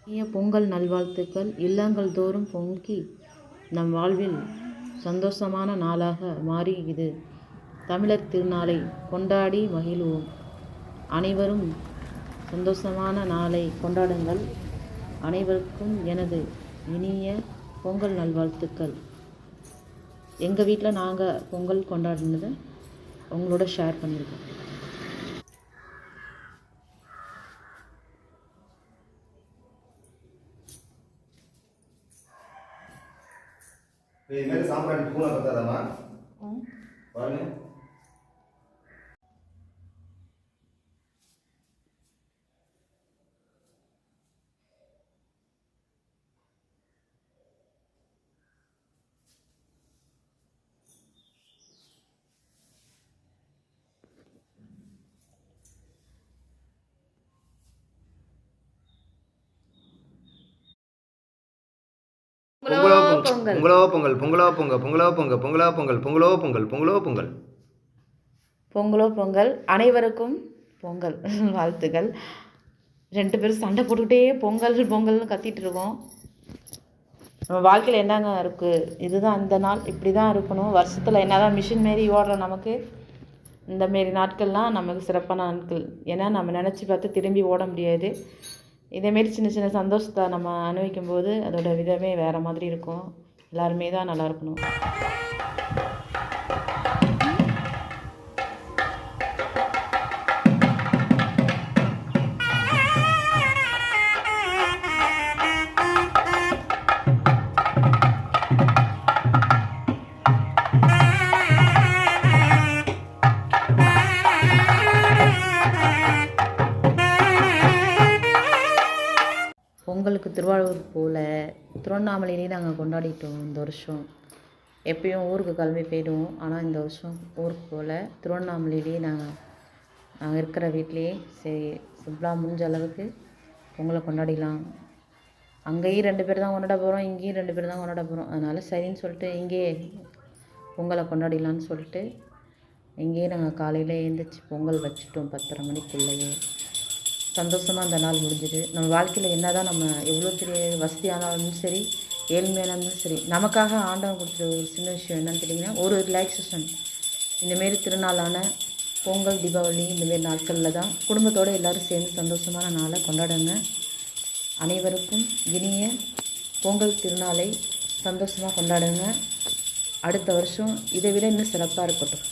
இனிய பொங்கல் நல்வாழ்த்துக்கள். இல்லங்கள் தோறும் பொங்கி நம் வாழ்வில் சந்தோஷமான நாளாக மாறி இது தமிழர் திருநாளை கொண்டாடி மகிழ்வோம். அனைவரும் சந்தோஷமான நாளை கொண்டாடுங்கள். அனைவருக்கும் எனது இனிய பொங்கல் நல்வாழ்த்துக்கள். எங்கள் வீட்டில் நாங்கள் பொங்கல் கொண்டாடினதை உங்களோட ஷேர் பண்ணியிருக்கோம். இது மாதிரி சாம்பிராணி பூனை பத்தாதாமா பாருங்க. பொங்கலோ பொங்கல் பொங்கலோ பொங்கல் பொங்கலோ பொங்கல் பொங்கலோ பொங்கல் பொங்கலோ பொங்கல் பொங்கலோ பொங்கல் பொங்கலோ பொங்கல். அனைவருக்கும் பொங்கல் வாழ்த்துக்கள். 2 பேரும் சண்டை போட்டுக்கிட்டே பொங்கல் பொங்கல்னு கத்திட்டு இருக்கோம். நம்ம வாழ்க்கையில் என்னங்க இருக்குது, இதுதான் இந்த நாள், இப்படி தான் இருக்கணும். வருஷத்தில் என்ன தான் மிஷின் மாரி ஓடுற நமக்கு இந்தமாரி நாட்கள்லாம் நமக்கு சிறப்பான நாட்கள். ஏன்னா நம்ம நினச்சி பார்த்து திரும்பி ஓட முடியாது. இதேமாரி சின்ன சின்ன சந்தோஷத்தை நம்ம அனுபவிக்கும் போது அதோட விதமே வேறு மாதிரி இருக்கும். எல்லாருமே தான் நல்லா இருக்கணும். பொங்கலுக்கு திருவாரூர் போல் திருவண்ணாமலையிலேயே நாங்கள் கொண்டாடிட்டோம் இந்த வருஷம். எப்பயும் ஊருக்கு கிளம்பி போயிடுவோம். ஆனால் இந்த வருஷம் ஊருக்கு போல் திருவண்ணாமலையிலேயே நாங்கள் இருக்கிற வீட்லேயே சரி சிம்பிளாக முடிஞ்ச அளவுக்கு பொங்கலை கொண்டாடிடலாம். அங்கேயும் 2 பேர் தான் கொண்டாட போகிறோம், இங்கேயும் 2 பேர் தான் கொண்டாட போகிறோம். அதனால் சரின்னு சொல்லிட்டு இங்கேயே பொங்கலை கொண்டாடிடலான்னு சொல்லிட்டு இங்கேயே நாங்கள் காலையில் எழுந்திரிச்சி பொங்கல் வச்சுட்டோம் 10:30 மணிக்குள்ளேயே. சந்தோஷமாக அந்த நாள் முடிஞ்சுது. நம்ம வாழ்க்கையில் என்ன தான் நம்ம எவ்வளோ பெரிய வசதியானாலும் சரி ஏழ்மையானாலும் சரி நமக்காக ஆண்டவன் கொடுத்துற ஒரு சின்ன விஷயம் என்னன்னு கேட்டிங்கன்னா ஒரு ரிலாக்ஸேஷன். இந்தமாரி திருநாளான பொங்கல் தீபாவளி இந்தமாரி நாட்களில் தான் குடும்பத்தோடு எல்லோரும் சேர்ந்து சந்தோஷமான நாளை கொண்டாடுங்க. அனைவருக்கும் இனிய பொங்கல் திருநாளை சந்தோஷமாக கொண்டாடுங்க. அடுத்த வருஷம் இதை விட இன்னும் சிறப்பாக இருக்கட்டும்.